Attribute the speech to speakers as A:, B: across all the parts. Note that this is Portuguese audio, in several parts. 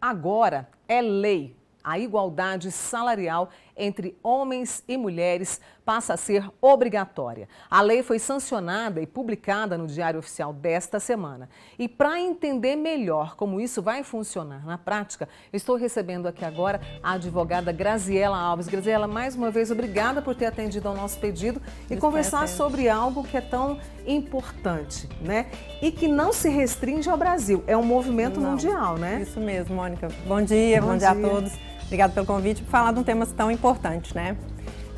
A: Agora é lei. A igualdade salarial entre homens e mulheres passa a ser obrigatória. A lei foi sancionada e publicada no Diário Oficial desta semana. E para entender melhor como isso vai funcionar na prática, estou recebendo aqui agora a advogada Graziela Alves. Graziela, mais uma vez, obrigada por ter atendido ao nosso pedido e conversar sobre algo que é tão importante, né? E que não se restringe ao Brasil, é um movimento mundial, né?
B: Isso mesmo, Mônica. Bom dia a todos. Obrigada pelo convite por falar de um tema tão importante, né?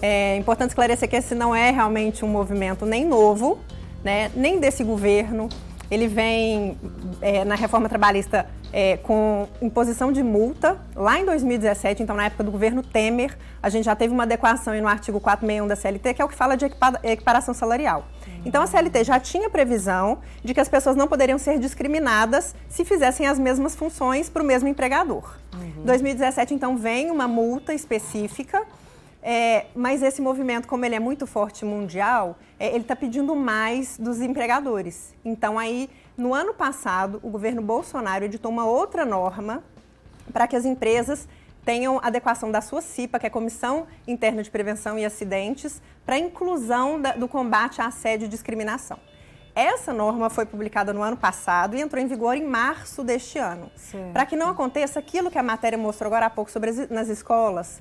B: É importante esclarecer que esse não é realmente um movimento nem novo, né? Nem desse governo. Ele vem na reforma trabalhista com imposição de multa lá em 2017, então na época do governo Temer, a gente já teve uma adequação no artigo 461 da CLT, que é o que fala de equiparação salarial. Então a CLT já tinha previsão de que as pessoas não poderiam ser discriminadas se fizessem as mesmas funções para o mesmo empregador. Em 2017, então, vem uma multa específica, mas esse movimento, como ele é muito forte mundial, ele está pedindo mais dos empregadores. Então, aí, no ano passado, o governo Bolsonaro editou uma outra norma para que as empresas tenham adequação da sua CIPA, que é a Comissão Interna de Prevenção e Acidentes, para a inclusão do combate à assédio e discriminação. Essa norma foi publicada no ano passado e entrou em vigor em março deste ano. Para que não aconteça aquilo que a matéria mostrou agora há pouco sobre nas escolas,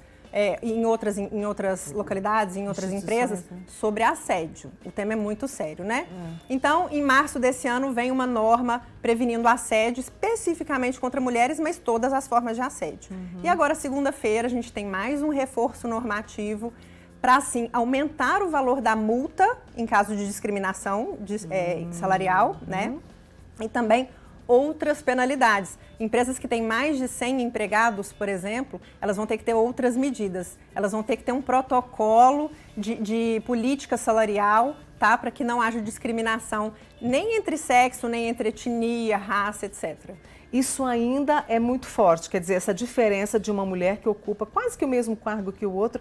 B: em outras localidades, em outras empresas, sobre assédio. O tema é muito sério, né? Então, em março desse ano, vem uma norma prevenindo assédio especificamente contra mulheres, mas todas as formas de assédio. E agora, segunda-feira, a gente tem mais um reforço normativo para, assim, aumentar o valor da multa em caso de discriminação salarial, né? E também outras penalidades. Empresas que têm mais de 100 empregados, por exemplo, elas vão ter que ter outras medidas. Elas vão ter que ter um protocolo de política salarial, tá? Para que não haja discriminação nem entre sexo, nem entre etnia, raça, etc.
A: Isso ainda é muito forte, quer dizer, essa diferença de uma mulher que ocupa quase que o mesmo cargo que o outro,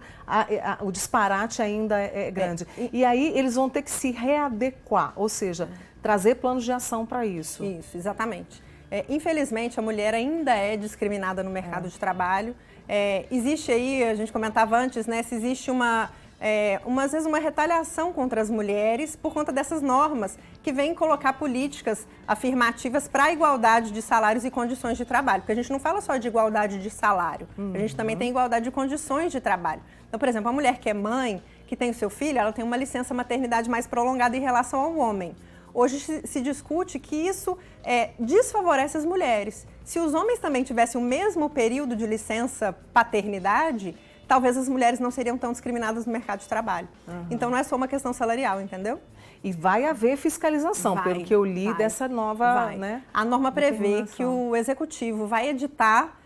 A: o disparate ainda é grande. E aí eles vão ter que se readequar, ou seja, trazer planos de ação para isso.
B: Isso, exatamente. Infelizmente, a mulher ainda é discriminada no mercado de trabalho. Existe aí, a gente comentava antes, né, se existe às vezes uma retaliação contra as mulheres por conta dessas normas que vêm colocar políticas afirmativas para a igualdade de salários e condições de trabalho. Porque a gente não fala só de igualdade de salário, a gente também tem igualdade de condições de trabalho. Então, por exemplo, a mulher que é mãe, que tem o seu filho, ela tem uma licença maternidade mais prolongada em relação ao homem. Hoje se discute que isso desfavorece as mulheres. Se os homens também tivessem o mesmo período de licença paternidade, talvez as mulheres não seriam tão discriminadas no mercado de trabalho. Então, não é só uma questão salarial, entendeu?
A: E vai haver fiscalização, pelo que eu li dessa nova... Né,
B: a norma prevê que o Executivo vai editar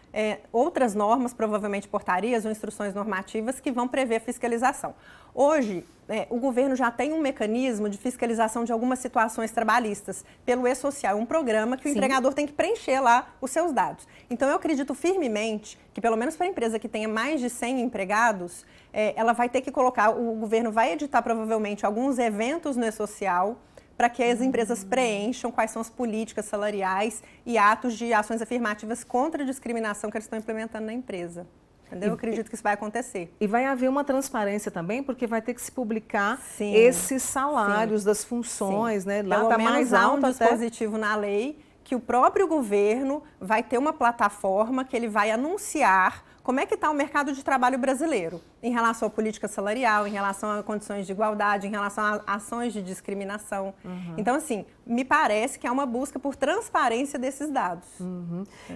B: outras normas, provavelmente portarias ou instruções normativas, que vão prever fiscalização. Hoje, o governo já tem um mecanismo de fiscalização de algumas situações trabalhistas pelo E-Social, um programa que o empregador tem que preencher lá os seus dados. Então, eu acredito firmemente que, pelo menos para a empresa que tenha mais de 100 empregados, ela vai ter que colocar, o governo vai editar provavelmente alguns eventos no E-Social para que as empresas preencham quais são as políticas salariais e atos de ações afirmativas contra a discriminação que eles estão implementando na empresa. Entendeu? Eu acredito que isso vai acontecer.
A: E vai haver uma transparência também, porque vai ter que se publicar esses salários das funções, né? Lá
B: da mais alta, um dispositivo na lei que o próprio governo vai ter uma plataforma que ele vai anunciar como é que está o mercado de trabalho brasileiro em relação à política salarial, em relação a condições de igualdade, em relação a ações de discriminação. Então, assim, me parece que há uma busca por transparência desses dados.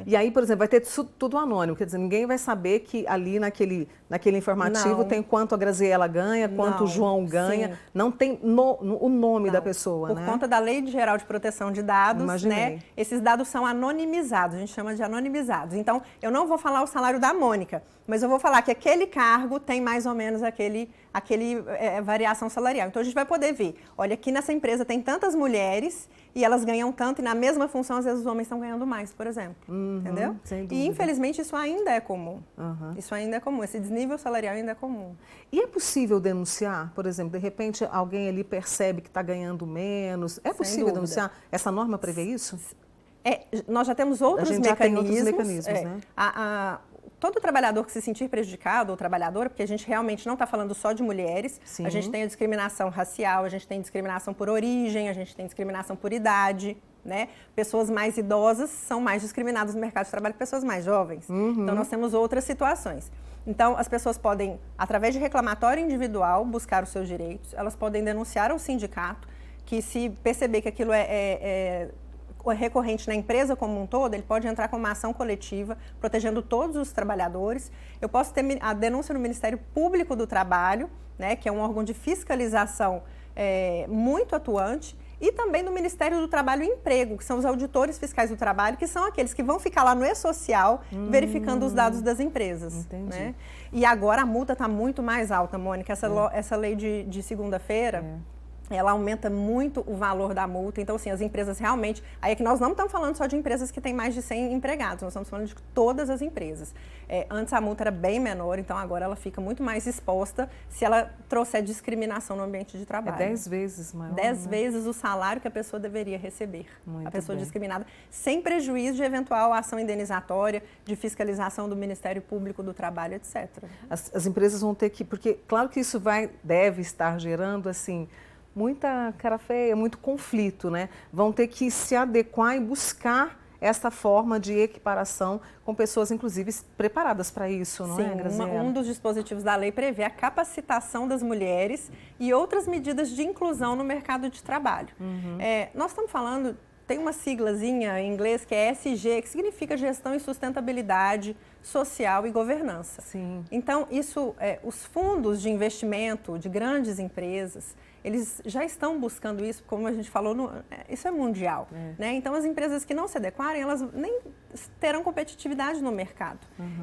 A: E aí, por exemplo, vai ter tudo anônimo, quer dizer, ninguém vai saber que ali naquele informativo tem quanto a Graziela ganha, quanto o João ganha, não tem o nome da pessoa,
B: Por conta da Lei Geral de Proteção de Dados, né, esses dados são anonimizados, a gente chama de anonimizados. Então, eu não vou falar o salário da Mônica, mas eu vou falar que aquele cargo tem mais ou menos aquele variação salarial. Então, a gente vai poder ver, olha, aqui nessa empresa tem tantas mulheres e elas ganham tanto, e na mesma função, às vezes, os homens estão ganhando mais, por exemplo. Entendeu? E, infelizmente, isso ainda é comum. Isso ainda é comum. Esse desnível salarial ainda é comum.
A: E é possível denunciar? Por exemplo, de repente, alguém ali percebe que está ganhando menos. É possível denunciar? Essa norma prevê isso?
B: Nós já temos outros mecanismos.
A: Né?
B: Todo trabalhador que se sentir prejudicado ou trabalhadora, porque a gente realmente não está falando só de mulheres,
A: Sim.
B: A gente tem a discriminação racial, a gente tem discriminação por origem, a gente tem discriminação por idade, né? Pessoas mais idosas são mais discriminadas no mercado de trabalho que pessoas mais jovens. Então, nós temos outras situações. Então, as pessoas podem, através de reclamatório individual, buscar os seus direitos, elas podem denunciar ao sindicato, que se perceber que aquilo é recorrente na empresa como um todo, ele pode entrar com uma ação coletiva, protegendo todos os trabalhadores. Eu posso ter a denúncia no Ministério Público do Trabalho, né, que é um órgão de fiscalização muito atuante, e também no Ministério do Trabalho e Emprego, que são os auditores fiscais do trabalho, que são aqueles que vão ficar lá no e-social verificando os dados das empresas.
A: Entendi.
B: Né? E agora a multa está muito mais alta, Mônica. Essa lei de segunda-feira, ela aumenta muito o valor da multa. Então, assim, as empresas realmente... Aí é que nós não estamos falando só de empresas que têm mais de 100 empregados, nós estamos falando de todas as empresas. Antes a multa era bem menor, então agora ela fica muito mais exposta se ela trouxer discriminação no ambiente de trabalho.
A: 10 vezes maior.
B: 10 vezes o salário que a pessoa deveria receber.
A: Muito
B: a pessoa
A: bem.
B: discriminada, sem prejuízo de eventual ação indenizatória, de fiscalização do Ministério Público do Trabalho, etc.
A: As empresas vão ter que... Porque, claro que isso deve estar gerando, assim... muita cara feia, muito conflito, né? Vão ter que se adequar e buscar essa forma de equiparação com pessoas, inclusive, preparadas para isso, não é, Graziela?
B: Um dos dispositivos da lei prevê a capacitação das mulheres e outras medidas de inclusão no mercado de trabalho. Nós estamos falando, tem uma siglazinha em inglês que é ESG, que significa Gestão e Sustentabilidade Social e Governança.
A: Sim.
B: Então, os fundos de investimento de grandes empresas, eles já estão buscando isso, como a gente falou, isso é mundial. Né? Então, as empresas que não se adequarem, elas nem terão competitividade no mercado.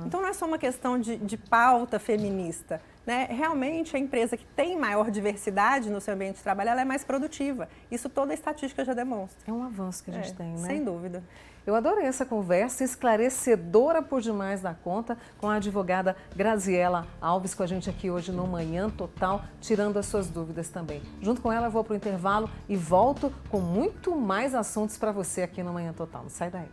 B: Então, não é só uma questão de pauta feminista. Né? Realmente, a empresa que tem maior diversidade no seu ambiente de trabalho, ela é mais produtiva. Isso toda a estatística já demonstra.
A: É um avanço que a gente tem, né?
B: Sem dúvida.
A: Eu adorei essa conversa, esclarecedora por demais da conta, com a advogada Graziela Alves, com a gente aqui hoje no Manhã Total, tirando as suas dúvidas também. Junto com ela, eu vou para o intervalo e volto com muito mais assuntos para você aqui no Manhã Total. Não sai daí.